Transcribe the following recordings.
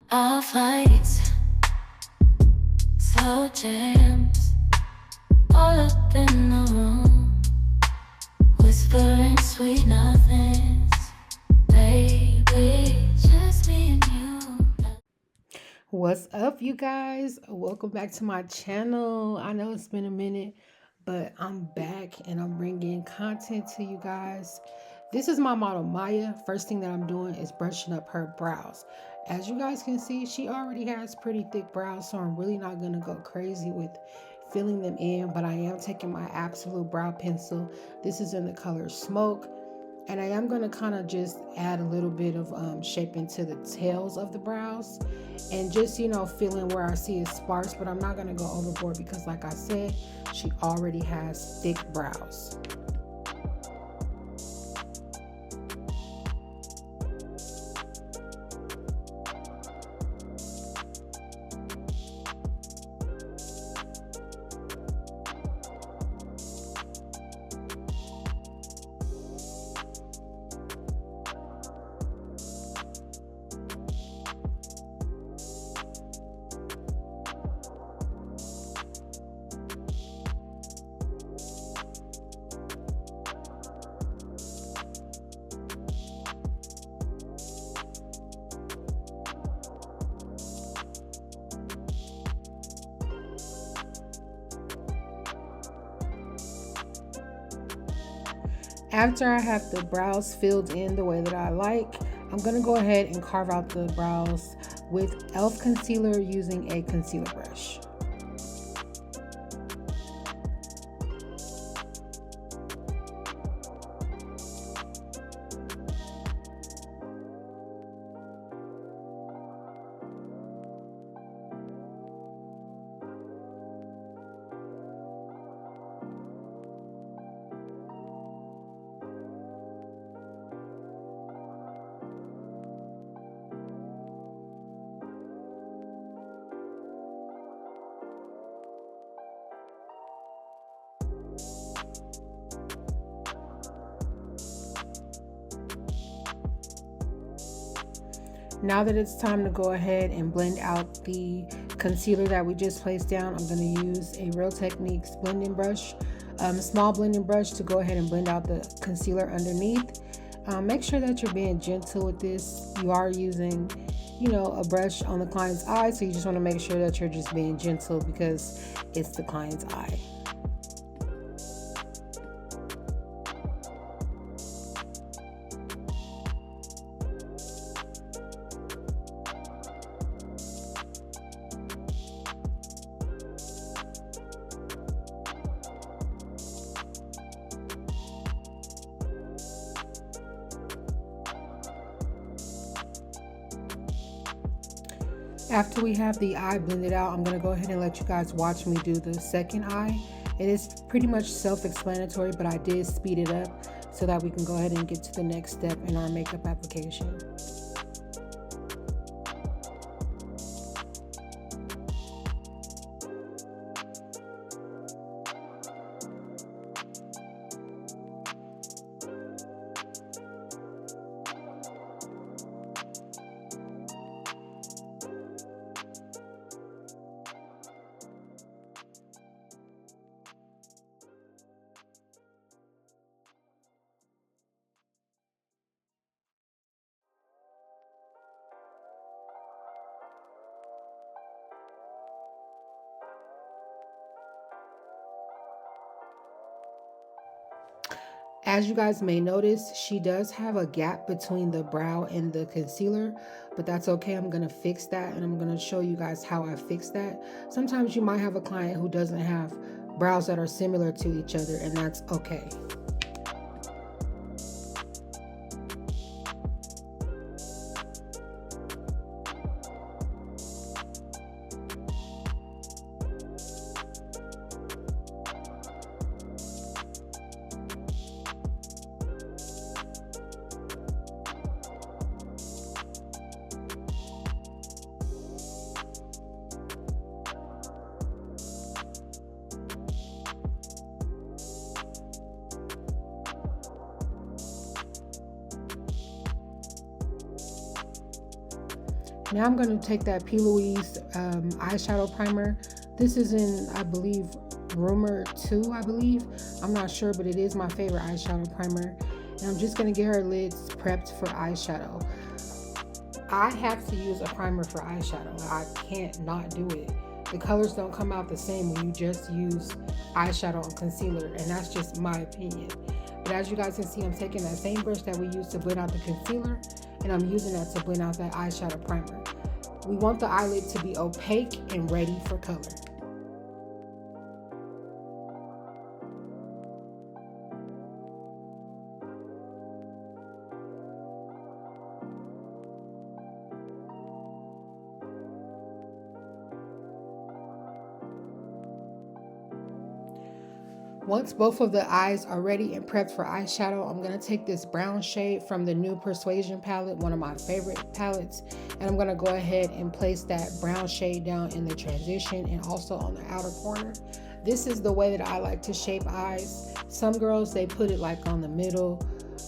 Our fights, slow jams, all up in the room, whispering sweet nothings, baby, just me and you. What's up, you guys? Welcome back to my channel. I know it's been a minute, but I'm back and I'm bringing content to you guys. This is my model Maya. First thing that I'm doing is brushing up her brows. As you guys can see, she already has pretty thick brows, so I'm really not gonna go crazy with filling them in, but I am taking my absolute brow pencil. This is in the color Smoke, and I am going to kind of just add a little bit of shape into the tails of the brows, and just, fill in where I see it's sparse, but I'm not going to go overboard because, like I said, she already has thick brows. After I have the brows filled in the way that I like, I'm going to go ahead and carve out the brows with e.l.f. concealer using a concealer brush. Now that it's time to go ahead and blend out the concealer that we just placed down, I'm going to use a Real Techniques blending brush, small blending brush, to go ahead and blend out the concealer underneath. Make sure that you're being gentle with this. You are using, a brush on the client's eye, so you just want to make sure that you're just being gentle because it's the client's eye. After we have the eye blended out, I'm going to go ahead and let you guys watch me do the second eye. It is pretty much self-explanatory, but I did speed it up so that we can go ahead and get to the next step in our makeup application. As you guys may notice, she does have a gap between the brow and the concealer, but that's okay. I'm going to fix that, and I'm going to show you guys how I fix that. Sometimes you might have a client who doesn't have brows that are similar to each other, and that's okay. Now I'm going to take that P. Louise eyeshadow primer. This is in, I believe, Rumor 2, I believe. I'm not sure, but it is my favorite eyeshadow primer. And I'm just going to get her lids prepped for eyeshadow. I have to use a primer for eyeshadow. I can't not do it. The colors don't come out the same when you just use eyeshadow and concealer, and that's just my opinion. But as you guys can see, I'm taking that same brush that we used to blend out the concealer, and I'm using that to blend out that eyeshadow primer. We want the eyelid to be opaque and ready for color. Once both of the eyes are ready and prepped for eyeshadow, I'm going to take this brown shade from the Nude Persuasion palette, one of my favorite palettes, and I'm going to go ahead and place that brown shade down in the transition and also on the outer corner. This is the way that I like to shape eyes. Some girls, they put it like on the middle.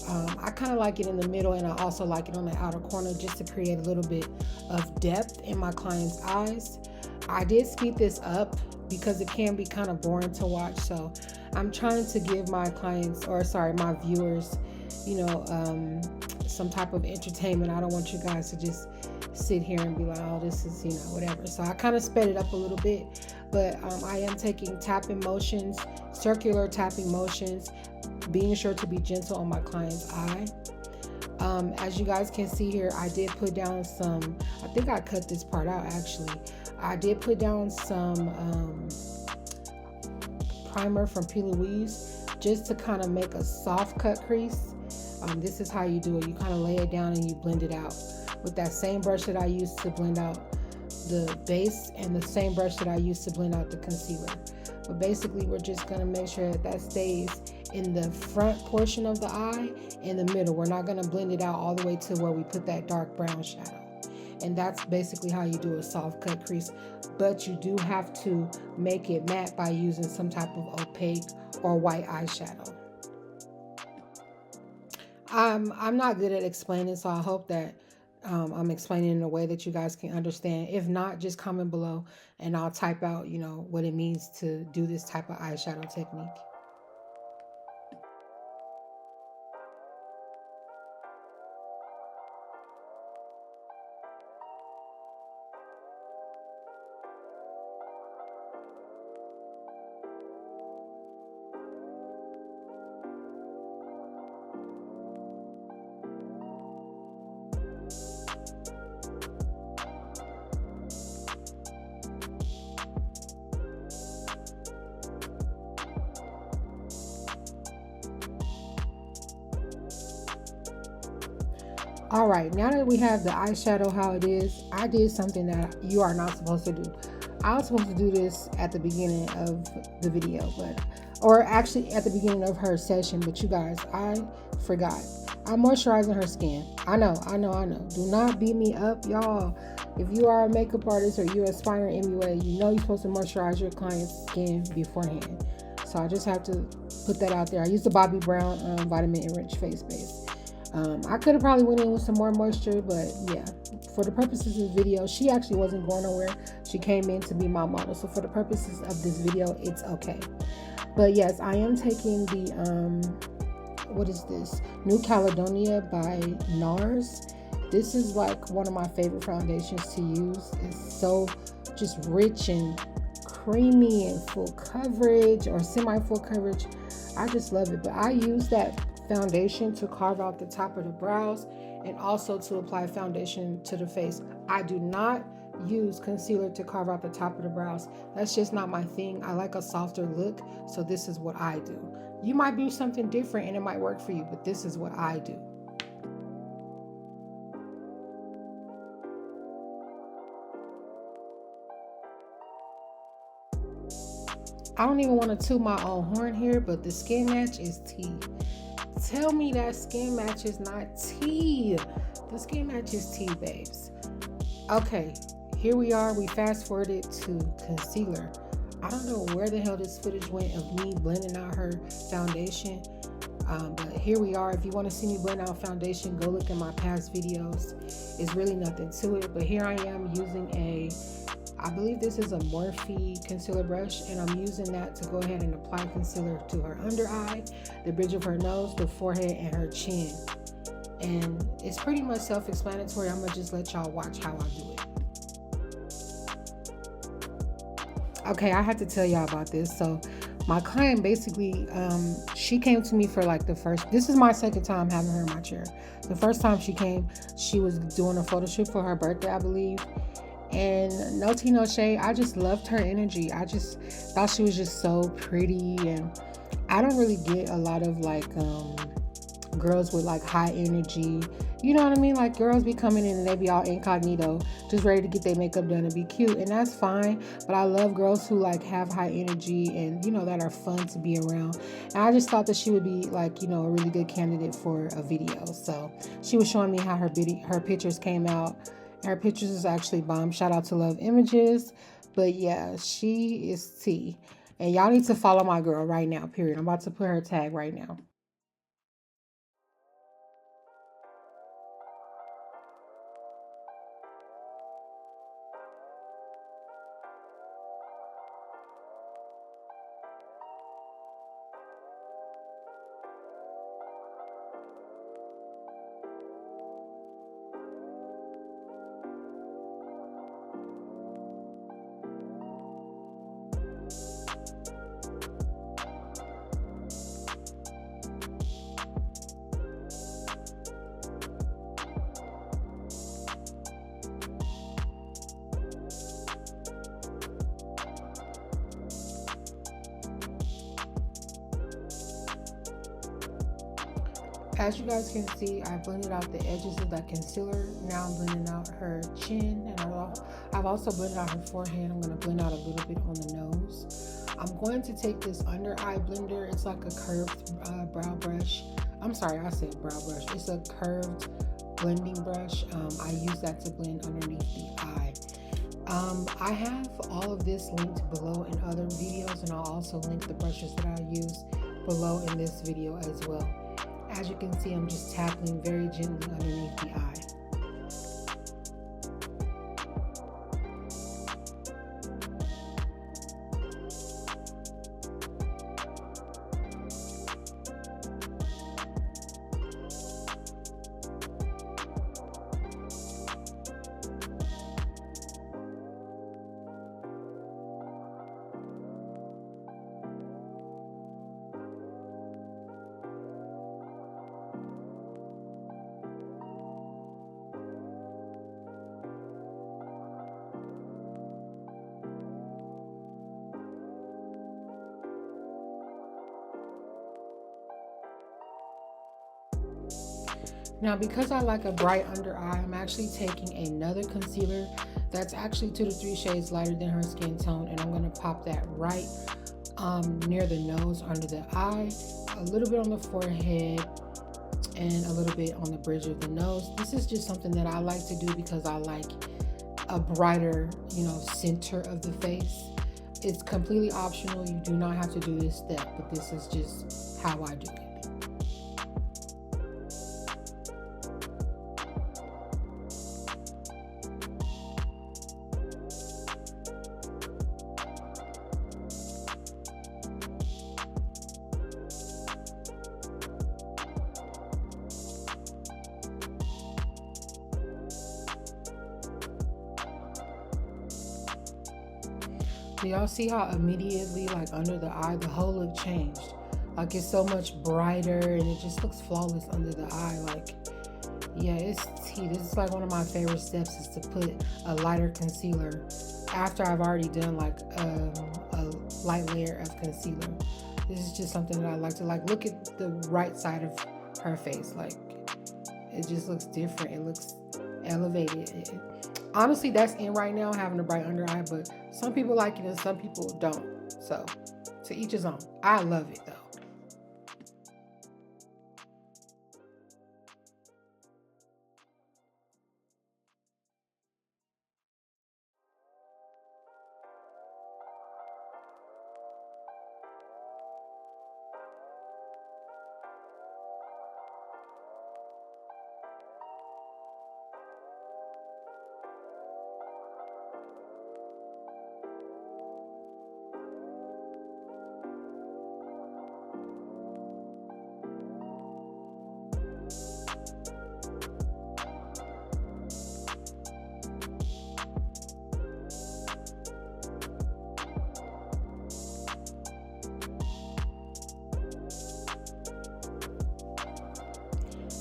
I kind of like it in the middle, and I also like it on the outer corner just to create a little bit of depth in my client's eyes. I did speed this up because it can be kind of boring to watch, so I'm trying to give my clients, or sorry, my viewers, you know, some type of entertainment. I don't want you guys to just sit here and be like, oh, this is, you know, whatever. So I kind of sped it up a little bit, but I am taking tapping motions, circular tapping motions, being sure to be gentle on my client's eye. As you guys can see here, I did put down some, I think I cut this part out actually. I did put down some primer from P. Louise just to kind of make a soft cut crease. This is how you do it. You kind of lay it down and you blend it out with that same brush that I used to blend out the base and the same brush that I used to blend out the concealer. But basically, we're just going to make sure that that stays in the front portion of the eye, in the middle. We're not going to blend it out all the way to where we put that dark brown shadow. And that's basically how you do a soft cut crease. But you do have to make it matte by using some type of opaque or white eyeshadow. I'm not good at explaining, so I hope that I'm explaining in a way that you guys can understand. If not, just comment below and I'll type out, you know, what it means to do this type of eyeshadow technique. All right, now that we have the eyeshadow how it is, I did something that you are not supposed to do. I was supposed to do this at the beginning of the video, or actually at the beginning of her session, but you guys, I forgot. I'm moisturizing her skin. I know. Do not beat me up, y'all. If you are a makeup artist or you're an aspiring MUA, you know you're supposed to moisturize your client's skin beforehand. So I just have to put that out there. I used the Bobbi Brown Vitamin Enriched Face Base. I could have probably went in with some more moisture, but yeah, for the purposes of the video, she actually wasn't going nowhere. She came in to be my model, so for the purposes of this video, it's okay. But yes, I am taking the what is this, New Caledonia by Nars. This is like one of my favorite foundations to use. It's so just rich and creamy and full coverage, or semi-full coverage. I just love it. But I use that foundation to carve out the top of the brows and also to apply foundation to the face. I do not use concealer to carve out the top of the brows. That's just not my thing. I like a softer look, so this is what I do. You might do something different and it might work for you, but this is what I do. I don't even want to toot my own horn here, but the skin match is tea. Tell me that skin match is not tea. The skin match is tea, babes. Okay, here we are. We fast forwarded to concealer. I don't know where the hell this footage went of me blending out her foundation. But here we are. If you want to see me blend out foundation, go look at my past videos. It's really nothing to it. But here I am using I believe this is a Morphe concealer brush, and I'm using that to go ahead and apply concealer to her under eye, the bridge of her nose, the forehead, and her chin. And it's pretty much self-explanatory. I'm gonna just let y'all watch how I do it. Okay, I have to tell y'all about this. So my client basically, she came to me for like this is my second time having her in my chair. The first time she came, she was doing a photo shoot for her birthday, I believe. And no tea, no shade, I just loved her energy. I just thought she was just so pretty. And I don't really get a lot of like girls with like high energy, you know what I mean? Like girls be coming in and they be all incognito, just ready to get their makeup done and be cute, and that's fine. But I love girls who like have high energy and, you know, that are fun to be around. And I just thought that she would be like, you know, a really good candidate for a video. So she was showing me how her pictures came out. Her pictures is actually bomb. Shout out to Love Images. But yeah, she is T. And y'all need to follow my girl right now, period. I'm about to put her tag right now. As you guys can see, I blended out the edges of that concealer. Now I'm blending out her chin, and I've also blended out her forehead. I'm going to blend out a little bit on the nose. I'm going to take this under eye blender. It's like a curved brow brush. I'm sorry, I said brow brush. It's a curved blending brush. I use that to blend underneath the eye. I have all of this linked below in other videos, and I'll also link the brushes that I use below in this video as well. As you can see, I'm just tapping very gently underneath the eye. Now, because I like a bright under eye, I'm actually taking another concealer that's actually 2 to 3 shades lighter than her skin tone, and I'm going to pop that right near the nose, under the eye, a little bit on the forehead, and a little bit on the bridge of the nose. This is just something that I like to do because I like a brighter, you know, center of the face. It's completely optional. You do not have to do this step, but this is just how I do it. Do y'all see how immediately, like under the eye, the whole look changed? Like it's so much brighter and it just looks flawless under the eye. Like, yeah, it's tea. This is like one of my favorite steps, is to put a lighter concealer after I've already done like a light layer of concealer. This is just something that I like to look at the right side of her face. Like, it just looks different. It looks elevated. Honestly, that's in right now, having a bright under eye, but some people like it and some people don't. So, to each his own. I love it though.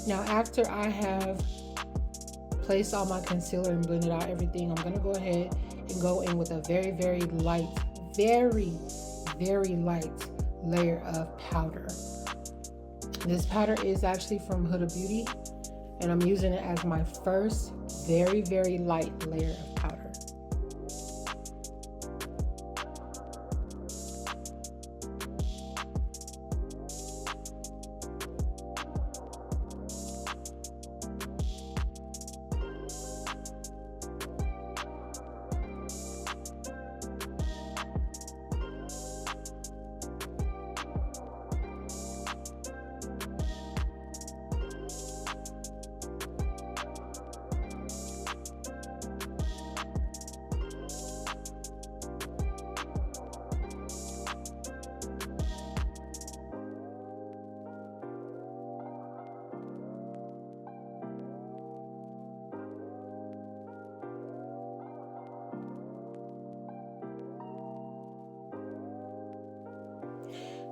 Now, after I have placed all my concealer and blended out everything, I'm going to go ahead and go in with a very, very light layer of powder. This powder is actually from Huda Beauty, and I'm using it as my first very, very light layer of powder.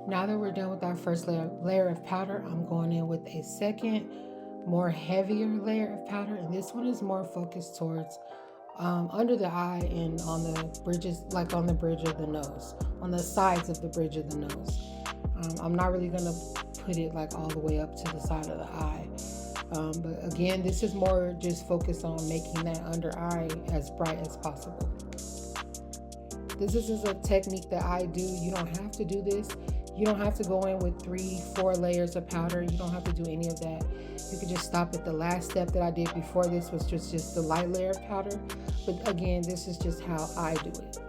Now that we're done with our first layer of powder, I'm going in with a second, more heavier layer of powder. And this one is more focused towards under the eye and on the bridges, like on the bridge of the nose, on the sides of the bridge of the nose. I'm not really going to put it like all the way up to the side of the eye. But again, this is more just focused on making that under eye as bright as possible. This is a technique that I do. You don't have to do this. You don't have to go in with 3-4 layers of powder. You don't have to do any of that. You could just stop at the last step that I did before this, was just the light layer of powder. But again, this is just how I do it.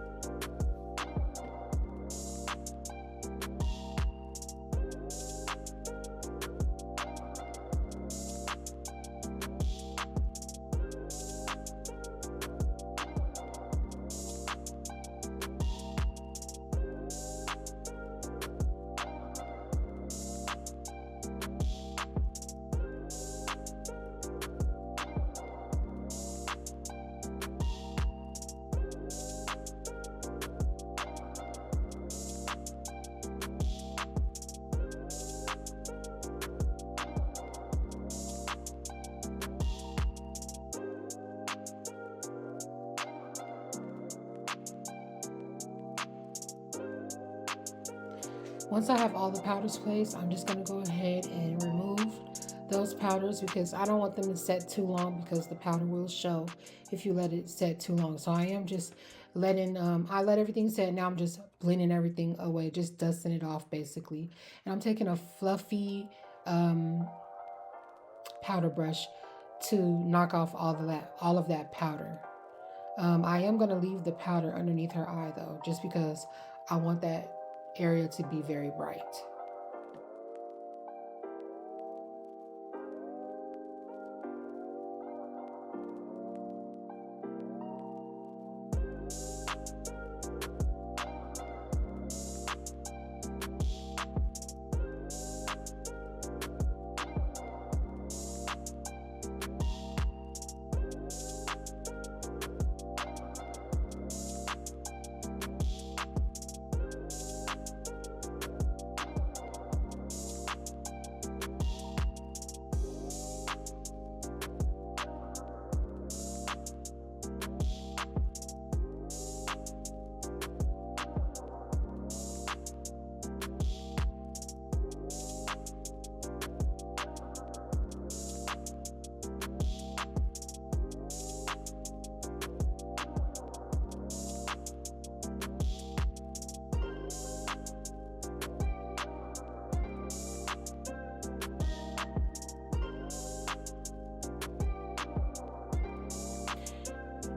Once I have all the powders placed, I'm just going to go ahead and remove those powders because I don't want them to set too long, because the powder will show if you let it set too long. So I am just letting, I let everything set. Now I'm just blending everything away, just dusting it off basically. And I'm taking a fluffy powder brush to knock off all of that powder. I am going to leave the powder underneath her eye though, just because I want that area to be very bright.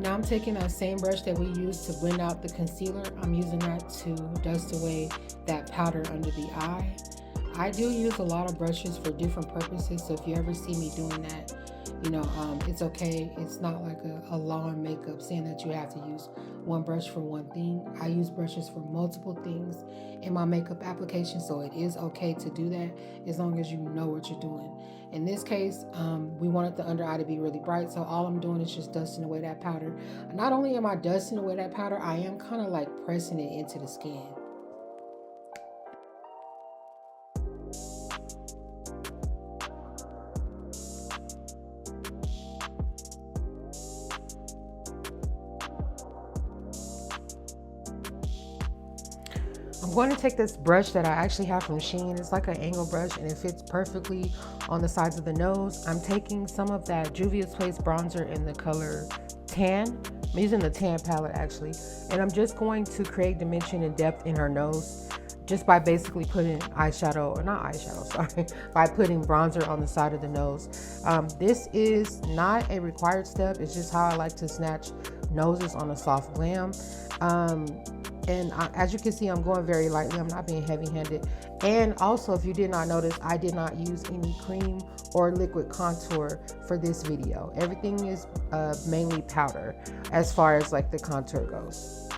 Now I'm taking that same brush that we used to blend out the concealer. I'm using that to dust away that powder under the eye. I do use a lot of brushes for different purposes, so if you ever see me doing that, You know, it's okay. It's not like a law in makeup saying that you have to use one brush for one thing. I use brushes for multiple things in my makeup application, so it is okay to do that as long as you know what you're doing. In this case, we wanted the under eye to be really bright, so all I'm doing is just dusting away that powder. Not only am I dusting away that powder, I am kind of like pressing it into the skin. I'm going to take this brush that I actually have from Shein. It's like an angle brush and it fits perfectly on the sides of the nose. I'm taking some of that Juvias Place bronzer in the color Tan. I'm using the Tan palette actually. And I'm just going to create dimension and depth in her nose just by basically putting eyeshadow, or not eyeshadow, sorry, by putting bronzer on the side of the nose. This is not a required step. It's just how I like to snatch noses on a SoftGlam. As you can see, I'm going very lightly. I'm not being heavy-handed. And also, if you did not notice, I did not use any cream or liquid contour for this video. Everything is mainly powder as far as like the contour goes.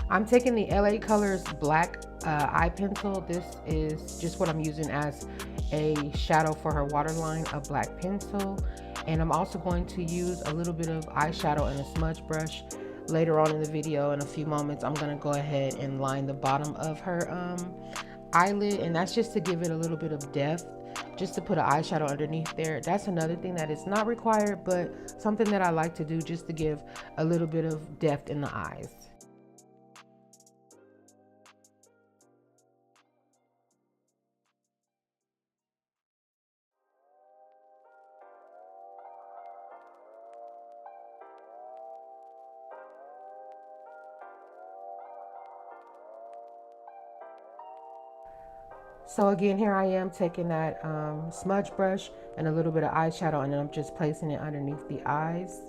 I'm taking the LA Colors black eye pencil. This is just what I'm using as a shadow for her waterline, a black pencil. And I'm also going to use a little bit of eyeshadow and a smudge brush later on in the video. In a few moments, I'm going to go ahead and line the bottom of her eyelid. And that's just to give it a little bit of depth, just to put an eyeshadow underneath there. That's another thing that is not required, but something that I like to do just to give a little bit of depth in the eyes. So again, here I am taking that smudge brush and a little bit of eyeshadow, and then I'm just placing it underneath the eyes.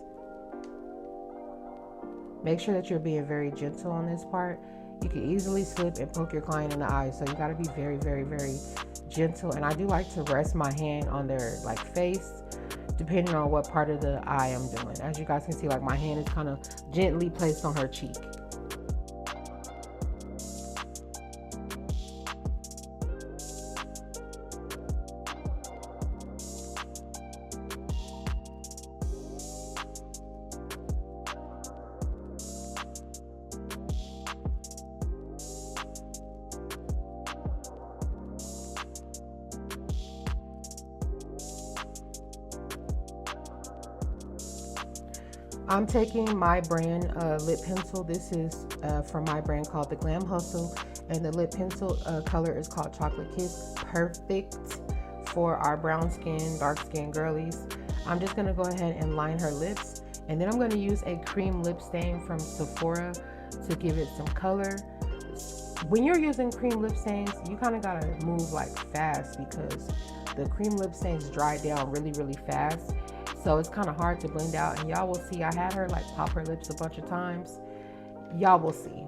Make sure that you're being very gentle on this part. You can easily slip and poke your client in the eye, so you got to be very, very, very gentle. And I do like to rest my hand on their like face, depending on what part of the eye I'm doing. As you guys can see, like my hand is kind of gently placed on her cheek. I'm taking my brand lip pencil. This is from my brand called the Glam Hustle, and the lip pencil color is called Chocolate Kiss. Perfect for our brown skin, dark skin girlies. I'm just gonna go ahead and line her lips, and then I'm gonna use a cream lip stain from Sephora to give it some color. When you're using cream lip stains, you kind of gotta move like fast because the cream lip stains dry down really, really fast. So it's kind of hard to blend out, and y'all will see. I had her like pop her lips a bunch of times. Y'all will see.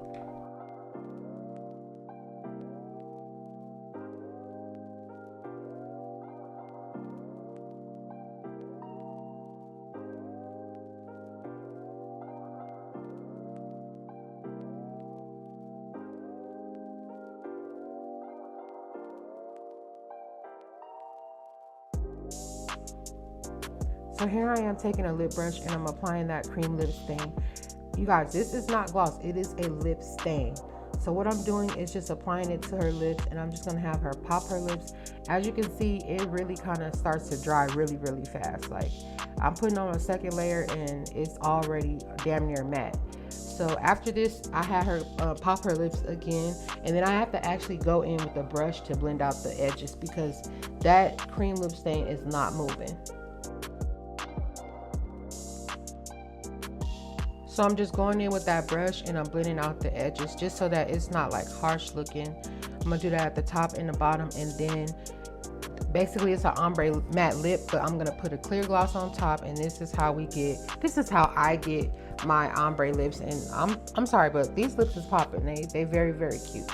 So here I am taking a lip brush and I'm applying that cream lip stain. You guys, this is not gloss, it is a lip stain. So what I'm doing is just applying it to her lips, and I'm just gonna have her pop her lips. As you can see, it really kind of starts to dry really, really fast. Like I'm putting on a second layer and it's already damn near matte. So after this, I had her pop her lips again, and then I have to actually go in with a brush to blend out the edges because that cream lip stain is not moving. So I'm just going in with that brush and I'm blending out the edges just so that it's not like harsh looking. I'm gonna do that at the top and the bottom, and then basically it's an ombre matte lip, but I'm gonna put a clear gloss on top, and this is how I get my ombre lips. And I'm sorry, but these lips is popping. They very, very cute.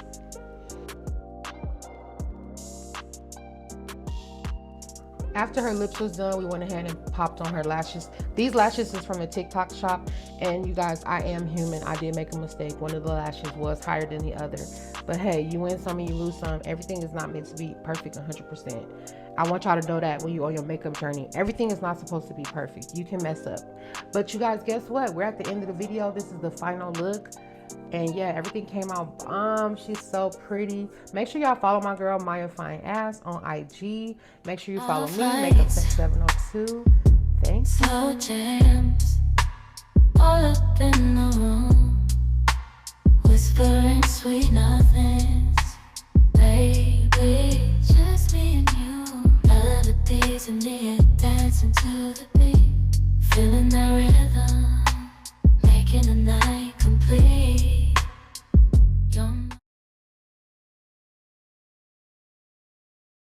After her lips was done, we went ahead and popped on her lashes. These lashes is from a TikTok shop, and you guys, I am human. I did make a mistake. One of the lashes was higher than the other. But hey, you win some and you lose some. Everything is not meant to be perfect 100%. I want y'all to know that when you're on your makeup journey, everything is not supposed to be perfect. You can mess up. But you guys, guess what? We're at the end of the video. This is the final look. And yeah, everything came out bomb. She's so pretty. Make sure y'all follow my girl Maya Fine Ass on IG. Make sure you follow me, Makeupsex702. Thanks. Slow jams all up in the room, whispering sweet nothings. Baby, just me and you. Melodies in the air, dancing to the beat, feeling the rhythm, making the night complete.